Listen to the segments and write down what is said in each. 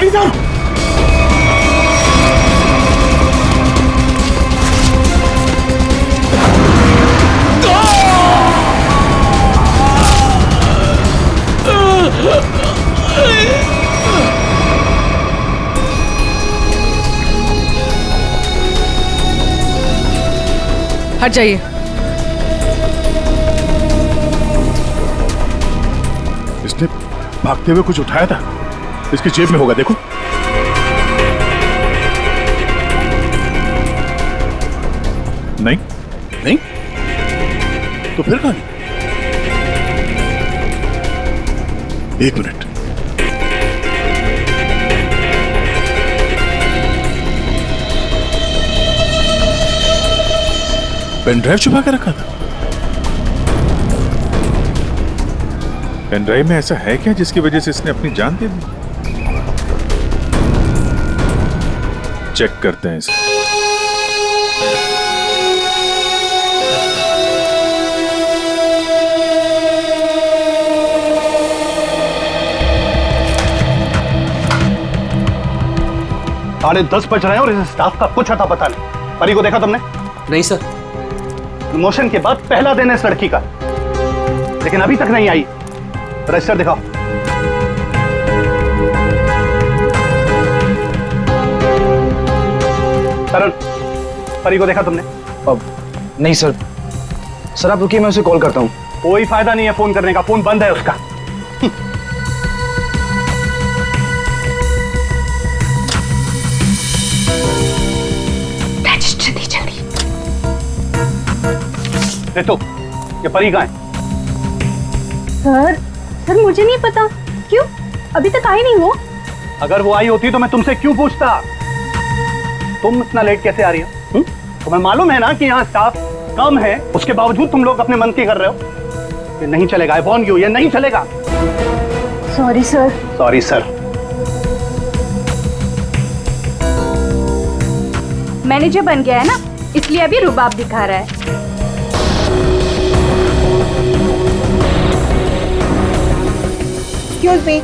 भाई साहब। हट जाइए। इसने भागते हुए कुछ उठाया था, इसकी जेब में होगा, देखो। नहीं नहीं, तो फिर कहां? एक मिनट। पेन ड्राइव छुपा के रखा था। पेन ड्राइव में ऐसा है क्या जिसकी वजह से इसने अपनी जान दे दी? चेक करते हैं इसे। साढ़े 10 बज रहे हैं और इस स्टाफ का कुछ अता पता नहीं। परी को देखा तुमने? नहीं सर। प्रमोशन के बाद पहला दिन है इस लड़की का, लेकिन अभी तक नहीं आई। रजिस्टर दिखाओ। तरुण, परी को देखा तुमने? अब नहीं सर। सर आप रुकिए, मैं उसे कॉल करता हूँ। कोई फायदा नहीं है फोन करने का, फोन बंद है उसका। तो ये परी कहाँ है? सर मुझे नहीं पता। क्यों? अभी तक आई नहीं वो। अगर वो आई होती तो मैं तुमसे क्यों पूछता? तुम इतना लेट कैसे आ रही हो? तुम्हें मालूम है ना कि यहाँ स्टाफ कम है, उसके बावजूद तुम लोग अपने मन की कर रहे हो। ये नहीं चलेगा, आई वॉर्न यू, ये नहीं चलेगा। Sorry sir. Sorry sir. Manager बन गया है ना, इसलिए अभी रुबाब दिखा रहा है। एक्सक्यूज मी,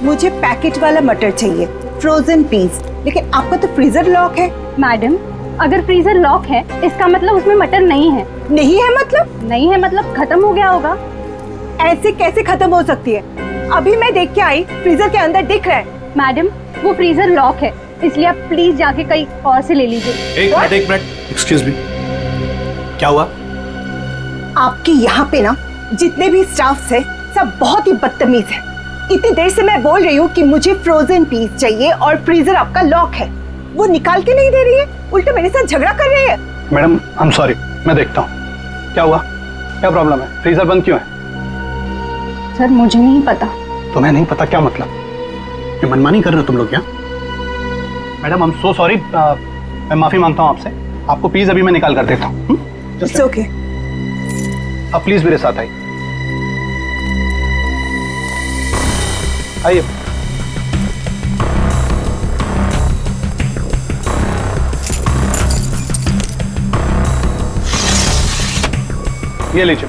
मुझे पैकेट वाला मटर चाहिए, फ्रोजन पीस। लेकिन आपका तो फ्रीजर लॉक है। मैडम, अगर फ्रीजर लॉक है इसका मतलब उसमें मटर नहीं है। नहीं है मतलब? नहीं है मतलब खत्म हो गया होगा। ऐसे कैसे खत्म हो सकती है? अभी मैं देख के आई, फ्रीजर के अंदर दिख रहा है। मैडम, वो फ्रीजर लॉक है, इसलिए आप प्लीज जाके कहीं और से ले लीजिए। एक मिनट, एक्सक्यूज मी, क्या हुआ? आपके यहाँ पे ना जितने भी स्टाफ है सब बहुत ही बदतमीज है। इतनी देर से मैं बोल रही हूँ कि मुझे फ्रोजन पीस चाहिए और फ्रीजर आपका लॉक है, वो निकाल के नहीं दे रही है, उल्टा मेरे साथ झगड़ा कर रही है। मैडम आई एम सॉरी, मैं देखता हूँ क्या हुआ, क्या प्रॉब्लम है, फ्रीजर बंद क्यों है? सर मुझे नहीं पता। तुम्हें नहीं पता क्या मतलब? ये मनमानी कर रहे हो तुम लोग क्या? Madam I am so sorry, मैं माफी मांगता हूँ आपसे। आपको प्लीज अभी मैं निकाल कर देता हूँ। It's okay. अब प्लीज मेरे साथ आइए। आइए। ये लीजिए।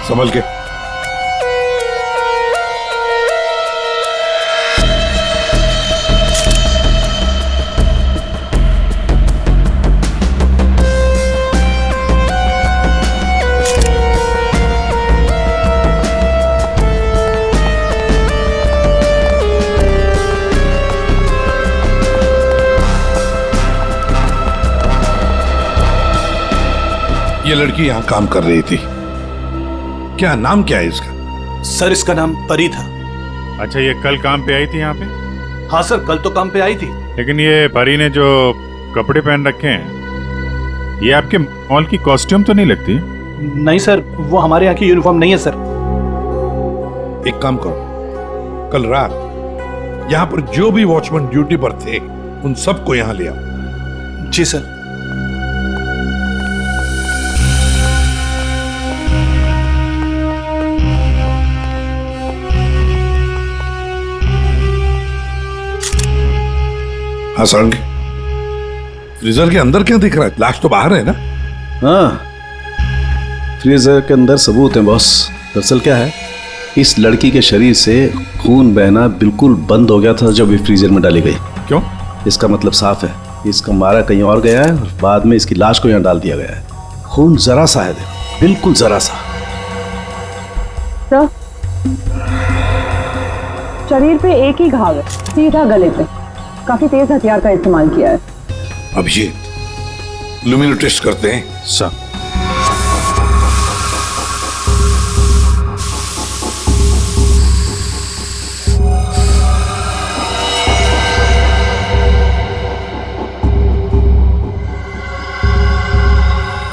संभल के। ये लड़की यहाँ काम कर रही थी, क्या नाम क्या है इसका? सर इसका नाम परी था। अच्छा, ये कल काम पे आई थी यहाँ पे? हाँ सर, कल तो काम पे आई थी। लेकिन ये परी ने जो कपड़े पहन रखे हैं, ये आपके मॉल की कॉस्ट्यूम तो नहीं लगती? नहीं सर, वो हमारे यहाँ की यूनिफॉर्म नहीं है सर। एक काम करो, कल रात यहाँ पर जो भी वॉचमैन ड्यूटी पर थे उन सबको यहाँ ले आओ। जी सर। हाँ सारंगी, फ्रीजर के अंदर क्या दिख रहा है? लाश तो बाहर है ना? हाँ, फ्रीजर के अंदर सबूत है बॉस। दरअसल क्या है, इस लड़की के शरीर से खून बहना बिल्कुल बंद हो गया था जब ये फ्रीजर में डाली गई। क्यों? इसका मतलब साफ है, इसका मारा कहीं और गया है और बाद में इसकी लाश को यहाँ डाल दिया गया है। खून जरा सा है, देखो, बिल्कुल जरा सा। सर, शरीर पे एक ही घाव है, सीधा गले पे। काफी तेज हथियार का इस्तेमाल किया है। अभिजीत, लुमिनो टेस्ट करते हैं। सर,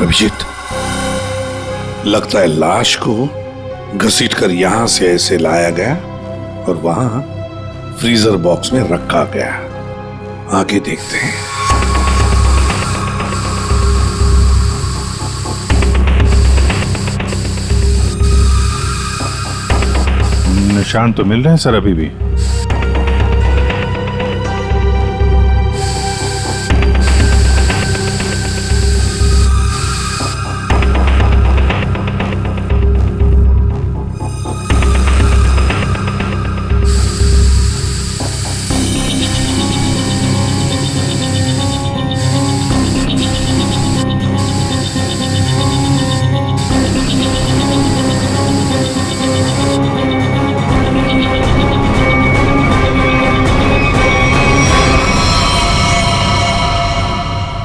अभिजीत, लगता है लाश को घसीटकर यहां से ऐसे लाया गया और वहां फ्रीजर बॉक्स में रखा गया। आगे देखते हैं। निशान तो मिल रहे हैं सर अभी भी।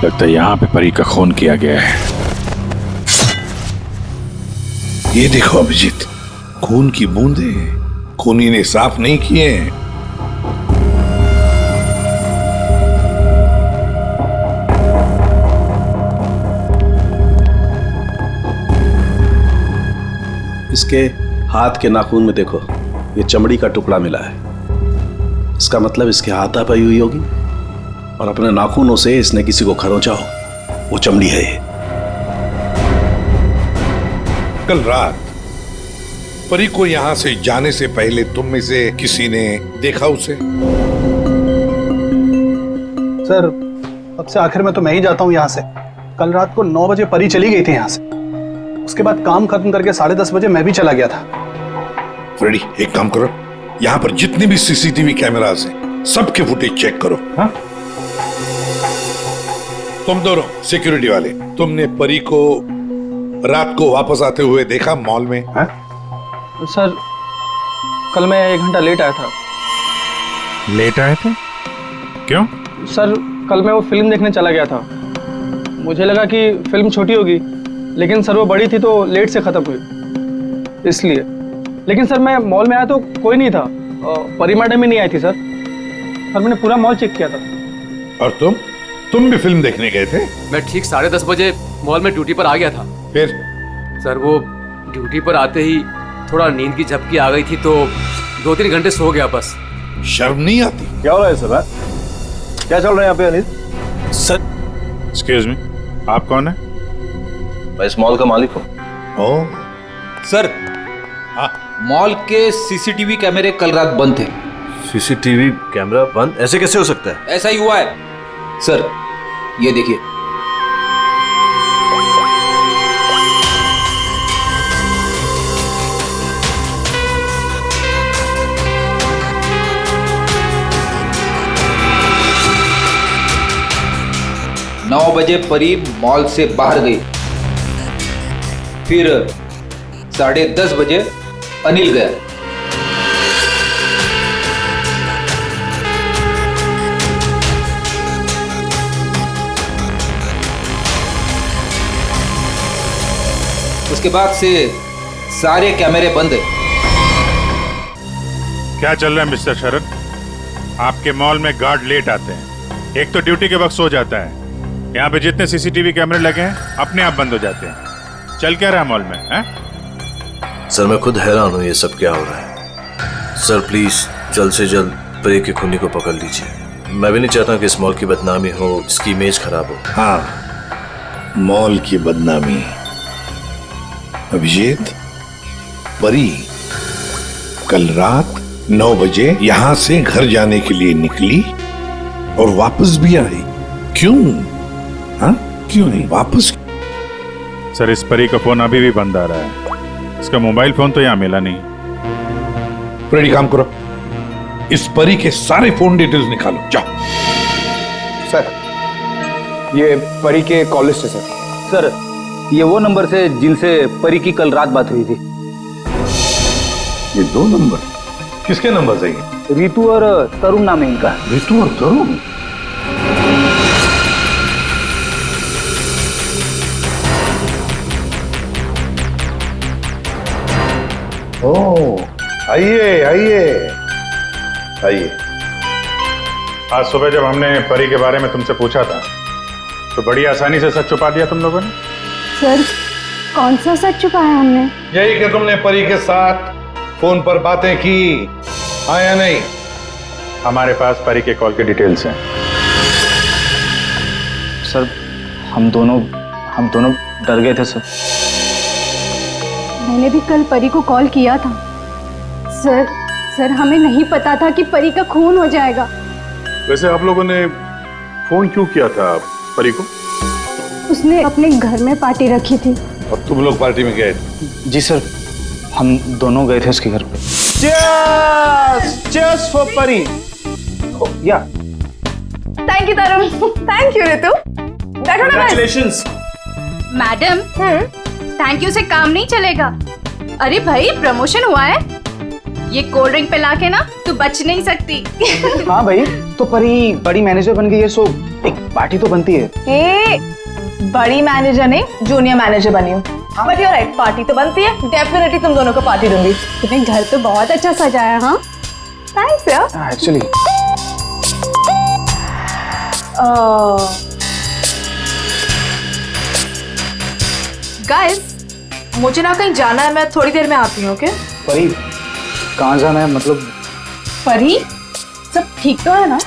लगता है यहां पे परी का खून किया गया है। ये देखो अभिजीत, खून की बूंदें खूनी ने साफ नहीं किए हैं। इसके हाथ के नाखून में देखो, ये चमड़ी का टुकड़ा मिला है। इसका मतलब इसके हाथापाई हुई होगी और अपने नाखूनों से इसने किसी को खरोंचा हो। वो चमड़ी है ये। कल रात परी को यहां से जाने से पहले तुम में से किसी ने देखा उसे? सर, अब से आखिर में तो मैं ही जाता हूँ यहाँ से। कल रात को 9 बजे परी चली गई थी यहाँ से। उसके बाद काम खत्म करके 10:30 बजे मैं भी चला गया था। फ्रेडी, एक काम करो, यहाँ पर जितने भी सीसीटीवी कैमरास हैं सबके फुटेज चेक करो। हाँ? तुम दोनों सिक्योरिटी वाले, तुमने परी को रात को वापस आते हुए देखा मॉल में? हाँ? सर, कल मैं 1 घंटा लेट आया था। लेट आए थे? क्यों? सर, कल मैं वो फिल्म देखने चला गया था। मुझे लगा कि फिल्म छोटी होगी, लेकिन सर वो बड़ी थी तो लेट से खत्म हुई, इसलिए। लेकिन सर मैं मॉल में आया तो कोई नहीं था, परी मैडम भी नहीं आई थी सर। और मैंने पूरा मॉल चेक किया था। और तुम भी फिल्म देखने गए थे? मैं ठीक 10:30 बजे मॉल में ड्यूटी पर आ गया था। फिर? सर वो ड्यूटी पर आते ही थोड़ा नींद की झपकी आ गई थी तो 2-3 घंटे सो गया बस। शर्म नहीं आती? क्या हो रहा है सर? क्या चल रहा है यहाँ पे अनिल? सर, एक्सक्यूज मी, आप कौन है? मैं इस मॉल का मालिक हूँ। ओह, सर, हाँ। मॉल के सीसीटीवी कैमरे कल रात बंद थे। सीसीटीवी कैमरा बंद? ऐसे कैसे हो सकता है? ऐसा ही हुआ है सर, ये देखिए। नौ बजे परी मॉल से बाहर गई, फिर 10:30 बजे अनिल गया। उसके बाद से सारे कैमरे बंद है। क्या चल रहा है मिस्टर शरद? आपके मॉल में गार्ड लेट आते हैं, एक तो ड्यूटी के वक्त सो जाता है। यहाँ पे जितने सीसीटीवी कैमरे लगे हैं अपने आप बंद हो जाते हैं। चल क्या रहा है मॉल में? है? सर, मैं खुद हैरान हूँ ये सब क्या हो रहा है। सर प्लीज जल्द से जल्द परी के खूनी को पकड़ लीजिए। मैं भी नहीं चाहता कि इस मॉल की बदनामी हो, इसकी इमेज खराब हो। हाँ, मॉल की बदनामी। अभिजीत, परी कल रात 9 बजे यहां से घर जाने के लिए निकली और वापस भी आई। क्यों? हाँ, क्यों नहीं वापस? सर इस परी का फोन अभी भी बंद आ रहा है, इसका मोबाइल फोन तो यहाँ मिला नहीं। फ्रेडी काम करो, इस परी के सारे फोन डिटेल्स निकालो, जाओ। सर ये परी के कॉल लिस्ट है सर। सर ये वो नंबर से जिनसे परी की कल रात बात हुई थी। ये 2 नंबर किसके नंबर है? रितु और तरुण नाम है इनका। रितु और तरुण? ओह, आइए आइए आइए। आज सुबह जब हमने परी के बारे में तुमसे पूछा था तो बड़ी आसानी से सच छुपा दिया तुम लोगों ने। सर कौन सा सच छुपाया हमने? यही कि तुमने परी के साथ फोन पर बातें की, हाँ या नहीं? हमारे पास परी के कॉल के डिटेल्स हैं। सर हम दोनों डर गए थे सर। मैंने भी कल परी को कॉल किया था। सर हमें नहीं पता था कि परी का खून हो जाएगा। वैसे आप लोगों ने फोन क्यों किया था परी को? उसने अपने घर में पार्टी रखी थी। और तुम लोग पार्टी में गए थे? जी सर, हम दोनों गए थे उसके घर पे। Cheers for परी। या thank you Tarun, thank you Ritu. बैठो ना। Congratulations। मैडम थैंक यू से काम नहीं चलेगा। अरे भाई प्रमोशन हुआ है, ये कोल्ड ड्रिंक पिला के ना तू बच नहीं सकती। हाँ भाई, तो परी बड़ी मैनेजर बन गई है, सो एक पार्टी तो बनती है। ए, बड़ी मैनेजर नहीं जूनियर मैनेजर बनी हूँ। बट यू राइट, पार्टी तो बनती है। डेफिनेटली तुम दोनों को पार्टी दूंगी। तुम्हें घर तो बहुत अच्छा सजाया। हाँ थैंक्स यार। एक्चुअली गाइस मुझे ना कहीं जाना है, मैं थोड़ी देर में आती हूँ। ओके परी कहाँ जाना है? मतलब परी सब ठीक तो है ना?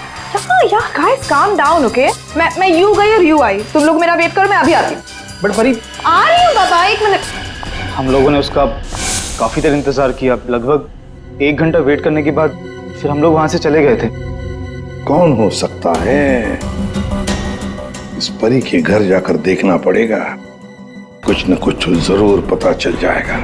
यार गाइस काम डाउन। ओके मैं यू गई और यू आई, तुम लोग मेरा वेट करो, मैं अभी आती हूँ। बट परी आ रही हूँ बाबा, 1 मिनट। हम लोगों ने उसका काफी देर इंतजार किया, लगभग 1 घंटा वेट करने के बाद फिर हम लोग वहां से चले गए थे। कौन हो सकता है? इस परी के घर जाकर देखना पड़ेगा, कुछ न कुछ जरूर पता चल जाएगा।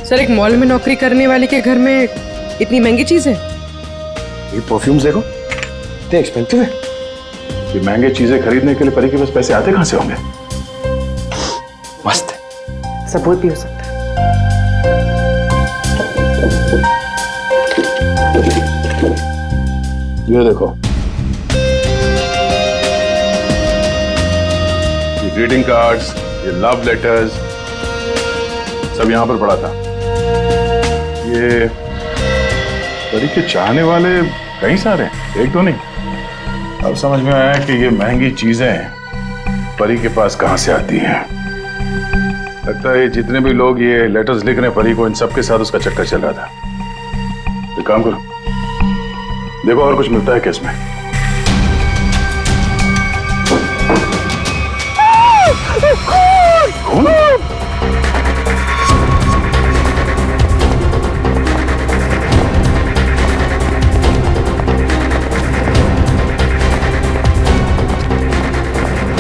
सर एक मॉल में नौकरी करने वाले के घर में इतनी महंगी चीज है? ये परफ्यूम्स देखो, इतने एक्सपेंसिव है। ये महंगे चीजें खरीदने के लिए परी के पास पैसे आते कहां से होंगे? मस्त है। सबूत भी हो सकता है। ये देखो, ये ग्रीटिंग कार्ड्स, ये लव लेटर्स सब यहां पर पड़ा था। ये परी के चाहने वाले कई सारे हैं, एक दो नहीं। अब समझ में आया कि ये महंगी चीजें परी के पास कहां से आती हैं। लगता है जितने भी लोग ये लेटर्स लिख रहे हैं परी को, इन सब के साथ उसका चक्कर चल रहा था। एक काम करो, देखो और कुछ मिलता है क्या इसमें।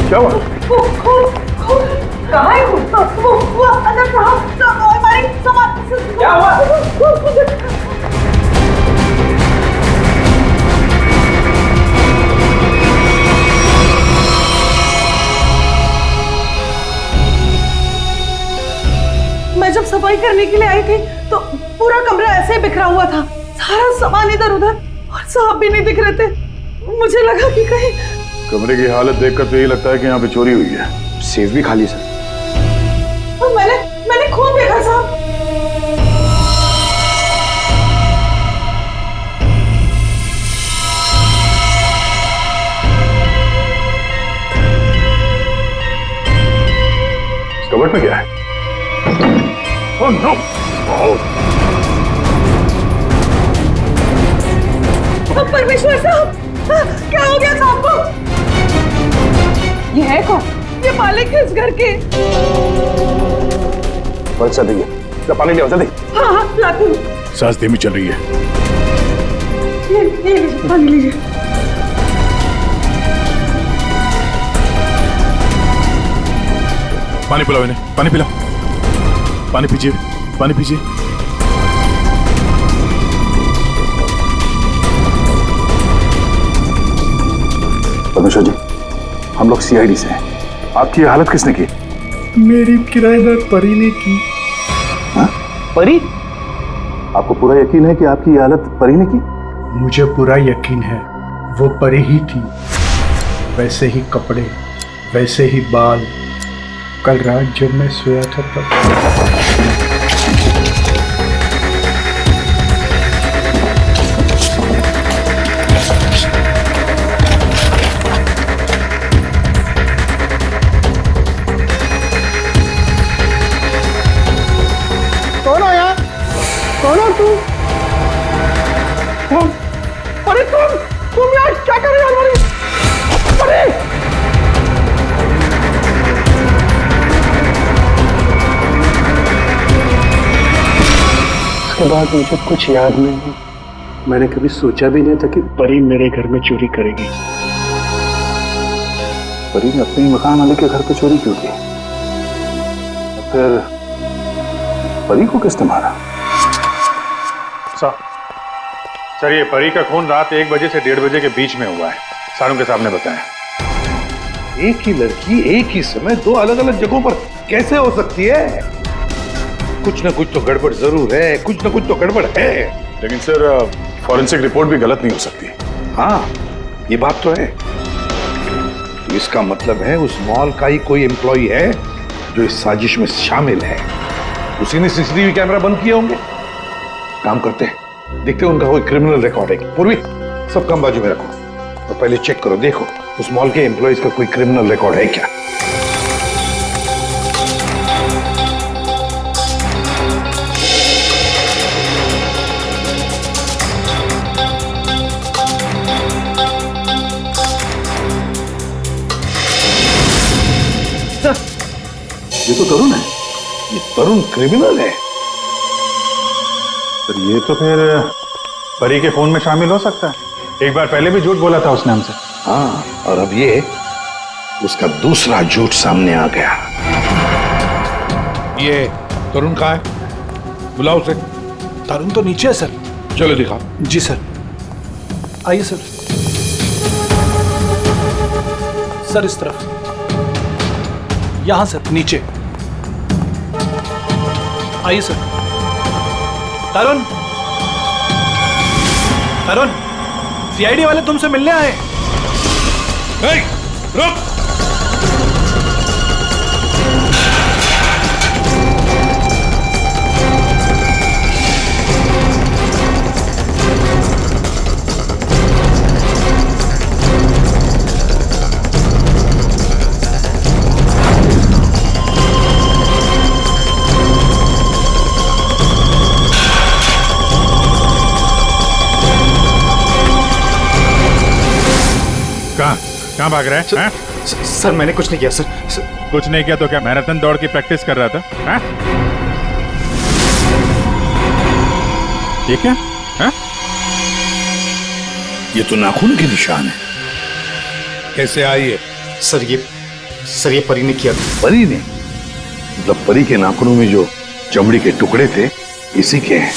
क्या हुआ? कहाँ है वो अंदर हमारे सामान। क्या हुआ? मैं जब सफाई करने के लिए आई थी तो पूरा कमरा ऐसे ही बिखरा हुआ था, सारा सामान इधर उधर, और साहब भी नहीं दिख रहे थे। मुझे लगा कि कहीं कमरे की हालत देखकर तो यही लगता है कि यहाँ पे चोरी हुई है। सेफ भी खाली सर। मैंने खून देखा साहब। इस कबर्ड में क्या है? Oh no! परमेश्वर साहब, क्या हो गया साहब को? ये है कौन? ये मालिक है इस घर के। बच्चा दी पानी ले जल्दी। हाँ हाँ लाती हूँ। सांस धीमी चल रही है। ये लीजिए पानी लीजिए। पानी पिलाओ इन्हें, पानी पिलाओ, पानी पीजिए, पानी पीजिए। परमेश्वर जी, हम लोग सीआईडी से हैं। आपकी ये हालत किसने की? मेरी किराएदार परी ने की। हाँ? परी? आपको पूरा यकीन है कि आपकी ये हालत परी ने की? मुझे पूरा यकीन है वो परी ही थी। वैसे ही कपड़े, वैसे ही बाल। कल रात जब मैं सोया था तब। कौन हो यार? कौन हो तू? अरे तुम यार क्या कर रहे हो? अरे उसके बाद मुझे कुछ याद नहीं है। मैंने कभी सोचा भी नहीं था कि परी मेरे घर में चोरी करेगी। परी ने अपने मकान वाले के घर पे चोरी क्यों की? फिर परी को किसने मारा? सर ये परी का खून रात 1 बजे से 1:30 बजे के बीच में हुआ है, सारों के सामने बताया। एक ही लड़की एक ही समय 2 अलग अलग जगहों पर कैसे हो सकती है? कुछ ना कुछ तो गड़बड़ जरूर है, कुछ ना कुछ तो गड़बड़ है। लेकिन सर फॉरेंसिक रिपोर्ट भी गलत नहीं हो सकती। हाँ, ये बात तो है। इसका मतलब है उस मॉल का ही कोई एम्प्लॉई है जो इस साजिश में शामिल है। उसी ने सीसीटीवी कैमरा बंद किए होंगे। काम करते हैं, देखते हैं उनका कोई क्रिमिनल रिकॉर्ड है। पूर्वी, सब काम बाजू में रखो और पहले चेक करो, देखो उस मॉल के एम्प्लॉइज का कोई क्रिमिनल रिकॉर्ड है क्या। ये तो तरुण है। ये तरुण क्रिमिनल है? सर ये तो फिर परी के खून में शामिल हो सकता है। एक बार पहले भी झूठ बोला था उसने हमसे। हाँ, और अब ये उसका दूसरा झूठ सामने आ गया। ये तरुण कहाँ है? बुलाओ उसे। तरुण तो नीचे है सर। चलो दिखाओ। जी सर, आइए सर। सर इस तरफ, यहां सर, नीचे आइए सर। तरुण, तरुण, सीआईडी वाले तुमसे मिलने आए। रुक। कहाँ भाग रहा है? सर मैंने कुछ नहीं किया सर। कुछ नहीं किया तो क्या मैराथन दौड़ की प्रैक्टिस कर रहा था? हाँ? ये क्या? हाँ? ये तो नाखून के निशान है। कैसे आई है? सर ये परी ने किया था। परी ने? मतलब परी के नाखूनों में जो चमड़ी के टुकड़े थे इसी के हैं।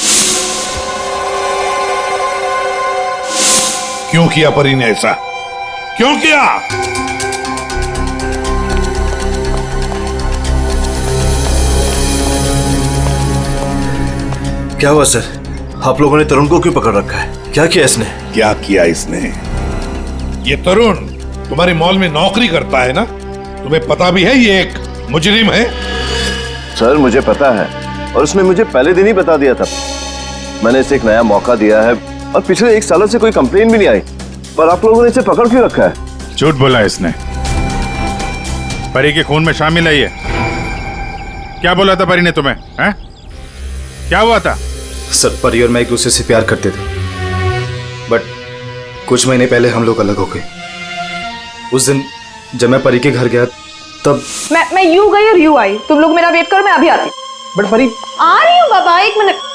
क्यों किया परी ने ऐसा? क्यों किया? क्या हुआ सर? आप लोगों ने तरुण को क्यों पकड़ रखा है? क्या किया इसने? क्या किया इसने? ये तरुण तुम्हारे मॉल में नौकरी करता है ना? तुम्हें पता भी है ये एक मुजरिम है? सर मुझे पता है, और उसने मुझे पहले दिन ही बता दिया था। मैंने इसे एक नया मौका दिया है और पिछले 1 सालों से कोई कंप्लेन भी नहीं आई, पर आप लोगों ने इसे पकड़ क्यों रखा है? झूठ बोला इसने। परी के खून में शामिल है ये। क्या बोला था परी ने तुम्हें? हैं? क्या हुआ था? सर परी और मैं एक दूसरे से प्यार करते थे, बट कुछ महीने पहले हम लोग अलग हो गए। उस दिन जब मैं परी के घर गया तब मैं यूं गई और यूं आई। तुम लोग मेरा वेट करो, मैं अभी आती। बट परी आ रही हूँ बाबा, 1 मिनट।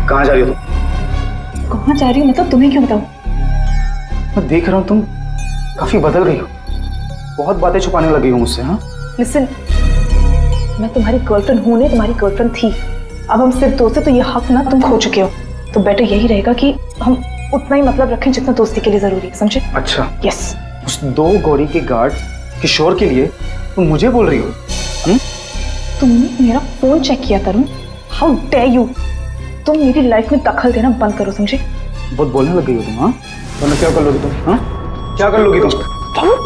कहाँ जा रही हो तुम? कहाँ जा रही हूँ मतलब तुम्हें क्यों बताऊँ? मैं देख रहा हूँ तुम काफी बदल गई हो, बहुत बातें छुपाने लगी हो मुझसे। हाँ लिसन, मैं तुम्हारी गर्लफ्रेंड हूँ नहीं, तुम्हारी गर्लफ्रेंड थी। अब हम सिर्फ दोस्त हैं तो ये हक ना तुम खो चुके हो। तो बेटर यही रहेगा कि हम उतना ही मतलब रखें जितना दोस्ती के लिए जरूरी है, समझे? अच्छा यस। उस 2 गौरी के गार्ड किशोर के लिए तुम मुझे बोल रही हो? तुमने मेरा फोन चेक किया तरुण, हाउ डेयर यू। तुम मेरी लाइफ में दखल देना बंद करो, समझे? बहुत बोलने लग गई हो तुम। हाँ वरना क्या कर लोगी तुम? हाँ क्या कर लोगी तुम?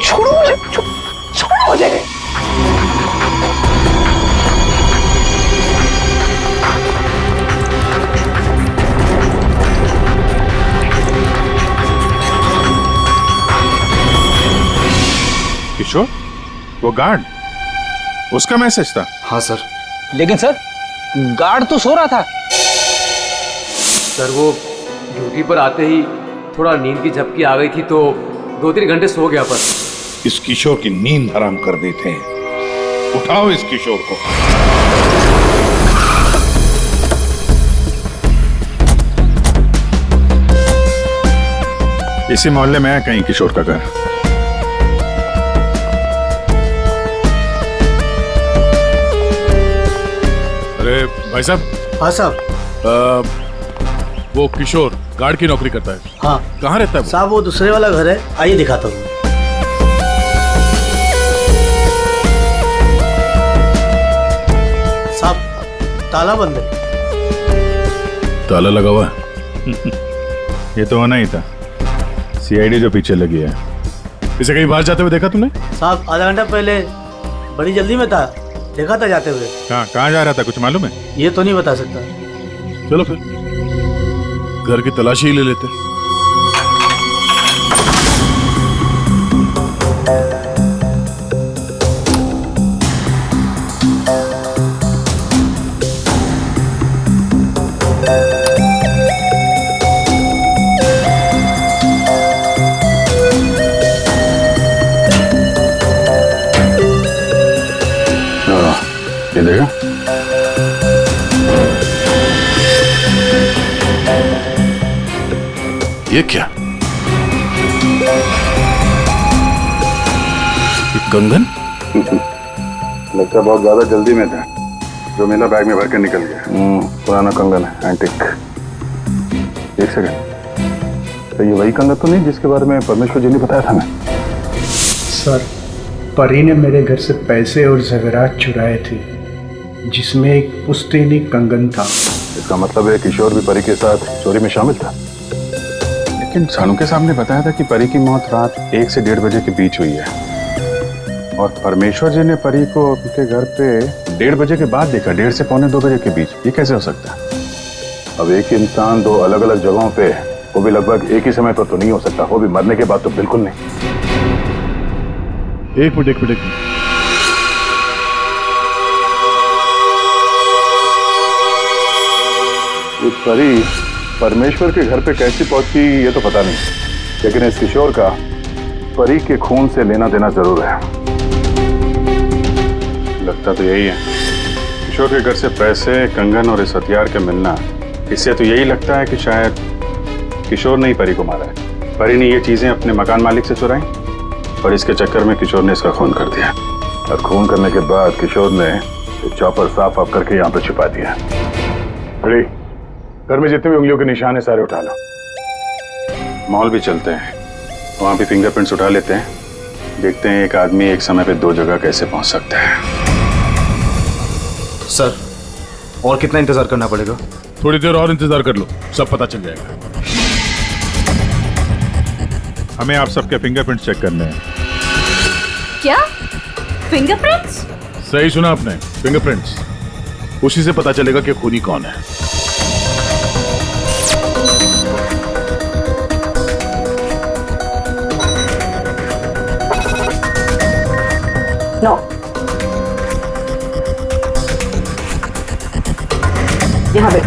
छोड़ो मुझे, छोड़ो मुझे। किशोर, वो गार्ड, उसका मैसेज था? हाँ सर। लेकिन सर गार्ड तो सो रहा था। सर वो ड्यूटी पर आते ही थोड़ा नींद की झपकी आ गई थी तो 2-3 घंटे सो गया। पर इस किशोर की नींद हराम कर देते हैं। उठाओ इस किशोर को। इसी मोहल्ले में है कहीं किशोर का घर। अरे भाई साहब। हाँ साहब। वो किशोर गार्ड की नौकरी करता है। हाँ। कहाँ रहता है साहब वो दूसरे वाला घर है, आइए दिखाता हूँ। साहब ताला बंद है। ताला लगा हुआ है? ये तो होना ही था, सीआईडी जो पीछे लगी है। इसे कहीं बाहर जाते हुए देखा तुमने? साहब आधा घंटा पहले बड़ी जल्दी में था, देखा था जाते हुए। कहाँ जा रहा था, कुछ मालूम है? ये तो नहीं बता सकता। चलो फिर घर की तलाशी ही ले लेते। ये देखा? ये क्या? ये कंगन? लगता है बहुत ज्यादा जल्दी में था, जो मेरा बैग में भर के निकल गया। पुराना कंगन है, एंटिक। एक सेकंड, तो ये वही कंगन तो नहीं जिसके बारे में परमेश्वर जी ने बताया था हमें? सर परी ने मेरे घर से पैसे और ज़ेवरात चुराए थे, जिसमें एक पुश्तैनी कंगन था। इसका मतलब है किशोर भी परी के साथ चोरी में शामिल था। लेकिन सानू के साहब ने बताया था कि परी की मौत रात 1 से 1:30 बजे के बीच हुई है, और परमेश्वर जी ने परी को उनके घर पे 1:30 बजे के बाद देखा, 1:30 से 1:45-2 बजे के बीच। ये कैसे हो सकता है? अब एक ही इंसान 2 अलग अलग जगहों पे, वो भी लगभग एक ही समय पर तो नहीं हो सकता, वो भी मरने के बाद तो बिल्कुल नहीं। एक मिनट। परी परमेश्वर के घर पे कैसी पहुंची ये तो पता नहीं, लेकिन इस किशोर का परी के खून से लेना देना जरूर है। लगता तो यही है। किशोर के घर से पैसे, कंगन और इस हथियार के मिलना, इससे तो यही लगता है कि शायद किशोर ने ही परी को मारा है। परी ने ये चीजें अपने मकान मालिक से चुराई और इसके चक्कर में किशोर ने इसका खून कर दिया, और खून करने के बाद किशोर ने चॉपर साफ ऑफ करके यहाँ पे छुपा दिया। अरे घर में जितने भी उंगलियों के निशान है सारे उठा लो। मॉल भी चलते हैं, वहां भी फिंगरप्रिंट्स उठा लेते हैं, देखते हैं एक आदमी एक समय पे 2 जगह कैसे पहुंच सकता है। सर और कितना इंतजार करना पड़ेगा? थोड़ी देर और इंतजार कर लो, सब पता चल जाएगा। हमें आप सबके फिंगरप्रिंट चेक करने हैं। क्या फिंगरप्रिंट्स? सही सुना आपने, फिंगरप्रिंट्स। उसी से पता चलेगा कि खूनी कौन है। नो, यहाँ पे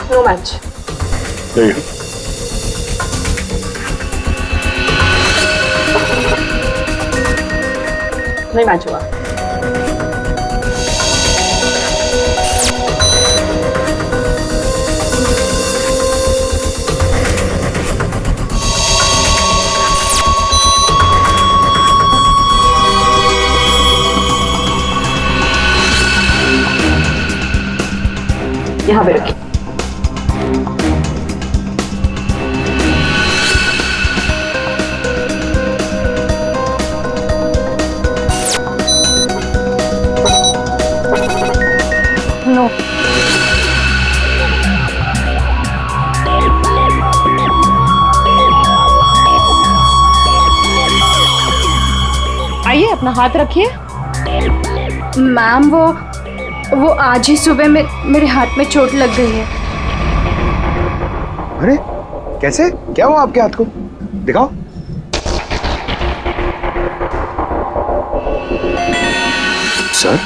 नो मैच। नहीं मैच हुआ। यहाँ पे रखिए। नो, आइए अपना हाथ रखिए। मैम वो आज ही सुबह मेरे हाथ में चोट लग गई है। अरे कैसे, क्या हुआ आपके हाथ को? दिखाओ। सर,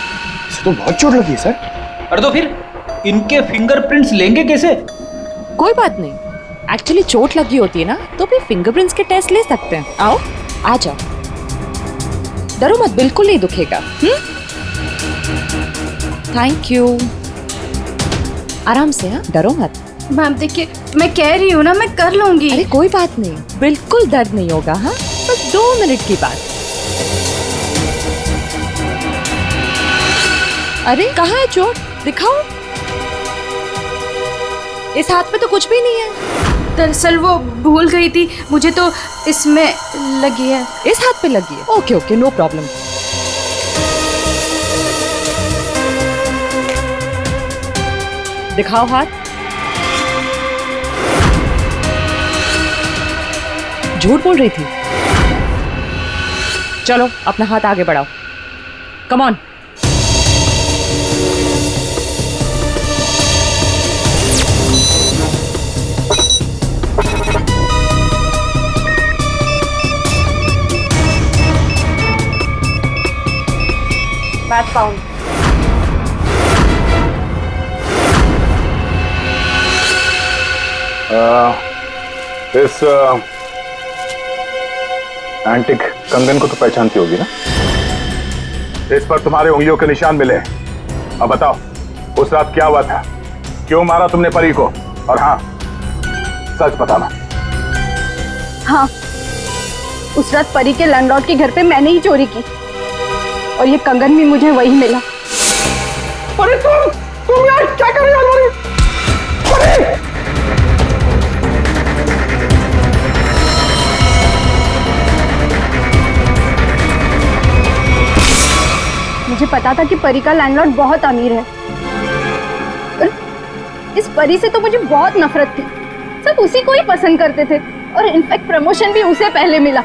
इसे तो बहुत चोट लगी है सर। अरे तो फिर इनके फिंगरप्रिंट्स लेंगे कैसे? कोई बात नहीं, एक्चुअली चोट लगी होती है ना तो फिर फिंगरप्रिंट्स के टेस्ट ले सकते हैं। आओ, आ जाओ, डरो मत, बिल्कुल नहीं दुखेगा। थैंक यू, आराम से, हाँ, डरो मत। मैम देखिए, मैं कह रही हूँ ना, मैं कर लूंगी। अरे कोई बात नहीं, बिल्कुल दर्द नहीं होगा। हाँ, बस 2 मिनट की बात। अरे कहाँ है चोट, दिखाओ। इस हाथ में तो कुछ भी नहीं है। दरअसल वो भूल गई थी, मुझे तो इसमें लगी है। इस हाथ पे लगी है? Okay okay, no problem. दिखाओ हाथ। झूठ बोल रही थी। चलो अपना हाथ आगे बढ़ाओ, कम ऑन। Match found. इस एंटिक कंगन को तो पहचानती होगी ना? इस पर तुम्हारे उंगलियों के निशान मिले। अब बताओ, उस रात क्या हुआ था? क्यों मारा तुमने परी को? और हाँ, सच बताना। हाँ, उस रात परी के लैंडलॉर्ड के घर पे मैंने ही चोरी की और ये कंगन भी मुझे वही मिला। अरे तुम यार क्या कर रही हो? अरे मुझे पता था कि परी का लैंडलॉर्ड बहुत अमीर है। इस परी से तो मुझे बहुत नफरत थी। सब उसी को ही पसंद करते थे और इनफैक्ट प्रमोशन भी उसे पहले मिला।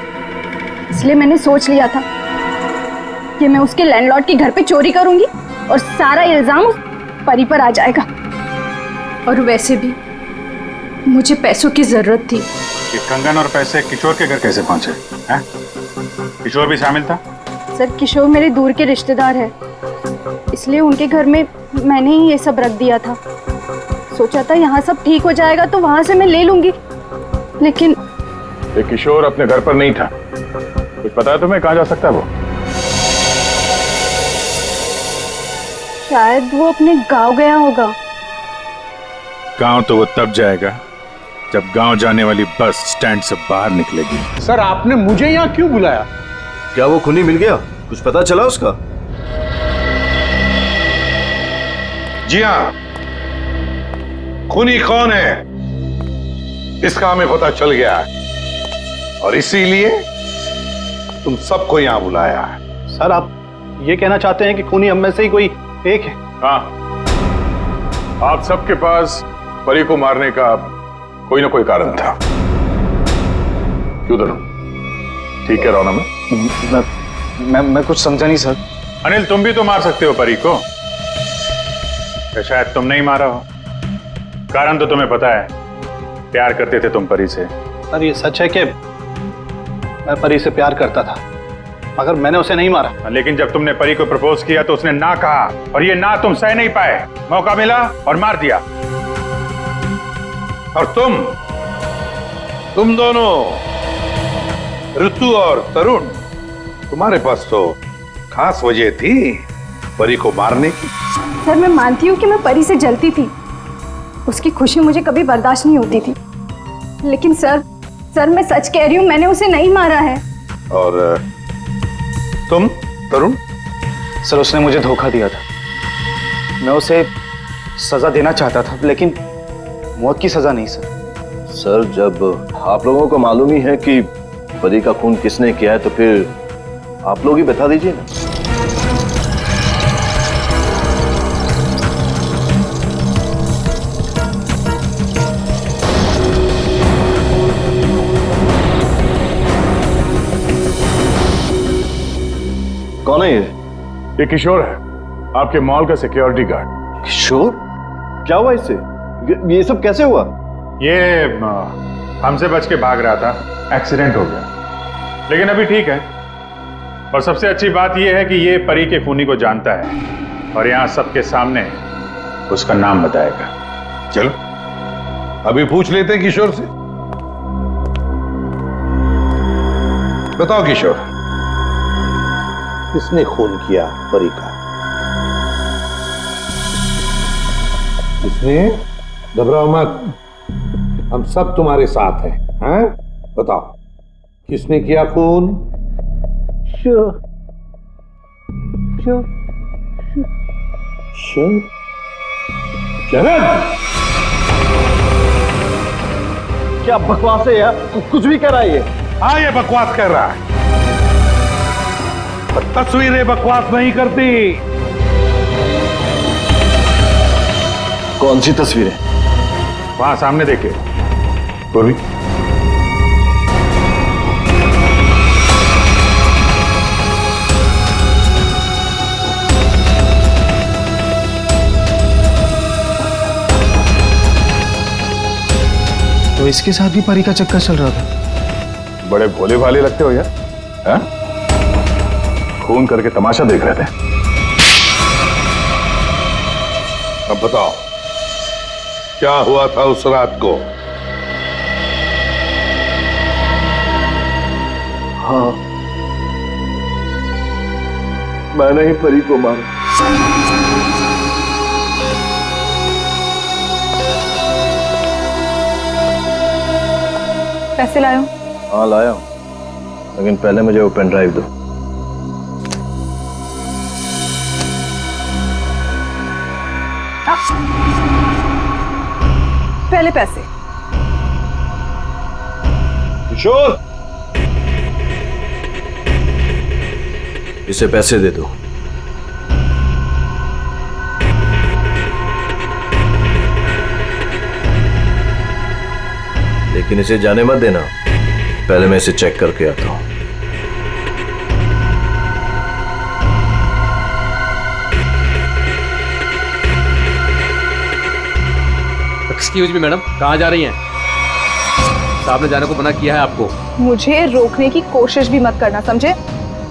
इसलिए मैंने सोच लिया था कि मैं उसके लैंडलॉर्ड के घर पे चोरी करूंगी और सारा इल्जाम उस परी पर आ जाएगा। और वैसे भी मुझे पैसों की जरूरत थी। ये कंगन और पैसे किशोर के घर कैसे पहुंचे हैं? किशोर भी शामिल था? सर, किशोर मेरे दूर के रिश्तेदार है, इसलिए उनके घर में मैंने ही ये सब रख दिया था। सोचा था यहाँ सब ठीक हो जाएगा तो वहां से मैं ले लूंगी, लेकिन ये किशोर अपने घर पर नहीं था। कुछ पता है तुम्हें कहाँ जा सकता है वो? शायद वो अपने गांव गया होगा। गांव तो वो तब जाएगा जब गांव जाने वाली बस स्टैंड से बाहर निकलेगी। सर, आपने मुझे यहाँ क्यों बुलाया? क्या वो खूनी मिल गया? कुछ पता चला उसका? जी हाँ, खूनी कौन है इसका हमें पता चल गया है और इसीलिए तुम सबको यहां बुलाया है। सर, आप ये कहना चाहते हैं कि खूनी हम में से ही कोई एक है? हाँ, आप सबके पास परी को मारने का कोई ना कोई कारण था। क्यों दोनों? ठीक कह रहा हूं ना मैं? मैं कुछ समझा नहीं सर। अनिल, तुम भी तो मार सकते हो परी को। या शायद तुम नहीं मारा हो। कारण तो तुम्हें पता है, प्यार करते थे तुम परी से। सर ये सच है कि मैं परी से प्यार करता था, मगर मैंने उसे नहीं मारा। लेकिन जब तुमने परी को प्रपोज किया तो उसने ना कहा, और ये ना तुम सह नहीं पाए। मौका मिला और मार दिया। और तुम दोनों, ऋतु और तरुण, तुम्हारे पास तो खास वजह थी परी को मारने की। सर मैं मानती हूँ कि मैं परी से जलती थी, उसकी खुशी मुझे कभी बर्दाश्त नहीं होती थी, लेकिन सर मैं सच कह रही हूँ, मैंने उसे नहीं मारा है। और तुम तरुण? सर उसने मुझे धोखा दिया था, मैं उसे सजा देना चाहता था, लेकिन मौत की सजा नहीं सर। सर जब आप लोगों को मालूम ही है कि परी का खून किसने किया है, तो फिर आप लोग ही बता दीजिए ना। कौन है ये किशोर है, आपके मॉल का सिक्योरिटी गार्ड। किशोर? क्या हुआ इससे? ये सब कैसे हुआ? ये हमसे बच के भाग रहा था, एक्सीडेंट हो गया, लेकिन अभी ठीक है। और सबसे अच्छी बात यह है कि ये परी के खूनी को जानता है और यहां सबके सामने उसका नाम बताएगा। चलो अभी पूछ लेते हैं किशोर से। बताओ किशोर, किसने खून किया परी का? किसने? घबराओ मत, हम सब तुम्हारे साथ हैं। हैं? बताओ किसने किया खून? शरद, क्या बकवास है यार? कुछ भी कर रहा है ये। हाँ ये बकवास कर रहा है, पर तस्वीरें बकवास नहीं करती। कौन सी तस्वीरें? वहां सामने देखे पूर्वी। तो इसके साथ भी परी का चक्कर चल रहा था। बड़े भोले भाले लगते हो यार, हैं? खून करके तमाशा देख रहे थे। अब बताओ क्या हुआ था उस रात को? हाँ, मैंने ही परी को मारा। पैसे लायो? हाँ लाया हूं, लेकिन पहले मुझे वो पेन ड्राइव दो। पहले पैसे। किशोर, इसे पैसे दे दो। लेकिन इसे जाने मत देना, पहले मैं इसे चेक करके आता हूं। एक्सक्यूज मी मैडम, कहाँ जा रही हैं? साहब ने जाने को मना किया है आपको। मुझे रोकने की कोशिश भी मत करना, समझे?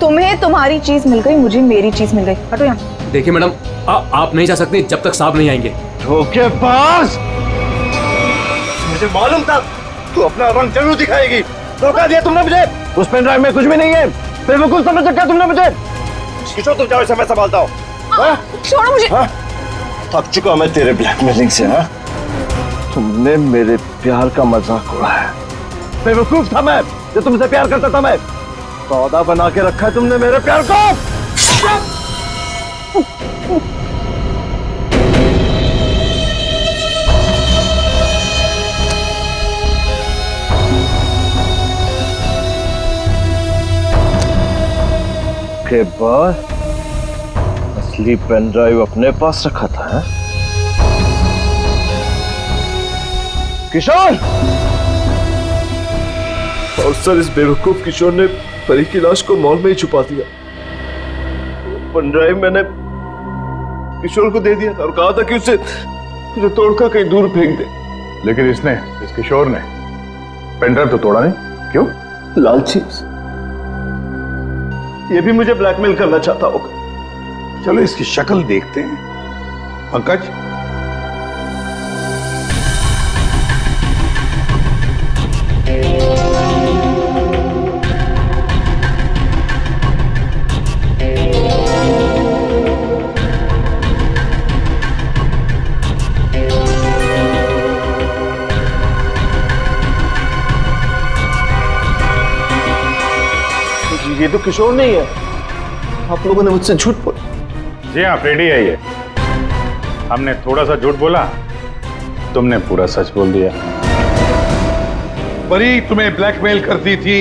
तुम्हें तुम्हारी चीज मिल गई, मुझे मेरी चीज मिल गई। हटो यहाँ। देखिए मैडम, आप नहीं जा सकती जब तक साहब नहीं आएंगे। धोखेबाज! मुझे मालूम था तू अपना रंग जरूर दिखाएगी। धोखा दिया तुमने मुझे। उस पेन ड्राइव में कुछ भी नहीं है। बिल्कुल समझ रखा तुमने मुझे। किशोर तुम जाओ, इसे मैं संभालता हूँ। छोड़ो मुझे। थक चुका मैं तेरे ब्लैकमेलिंग से। हाँ, तुमने मेरे प्यार का मजाक उड़ाया। बेवकूफ था मैं जो तुमसे प्यार करता था। मैं सौदा बना के रखा है तुमने मेरे प्यार को। के बाद असली पेन ड्राइव अपने पास रखा था। है? किशोर! और सर, इस बेवकूफ किशोर ने परी की लाश को मॉल में ही छुपा दिया। पेन ड्राइव मैंने किशोर को दे दिया था और कहा था कि उसे तोड़कर कहीं दूर फेंक दे। लेकिन इस किशोर ने पेन ड्राइव तो तोड़ा नहीं, क्यों? लालची। ये भी मुझे ब्लैकमेल करना चाहता होगा। चलो इसकी शक्ल देखते हैं। पंकज, ये तो किशोर नहीं है, आप लोगों ने मुझसे झूठ बोला। जी हाँ, फ्रेडी है ये। हमने थोड़ा सा झूठ बोला, तुमने पूरा सच बोल दिया। परी तुम्हें ब्लैकमेल करती थी,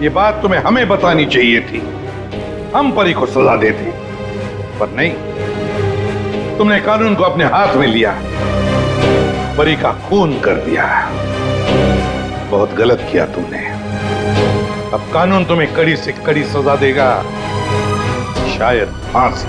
ये बात तुम्हें हमें बतानी चाहिए थी। हम परी को सजा देते, पर नहीं, तुमने कानून को अपने हाथ में लिया, परी का खून कर दिया। बहुत गलत किया तुमने। अब कानून तुम्हें कड़ी से कड़ी सजा देगा, शायद फांसी।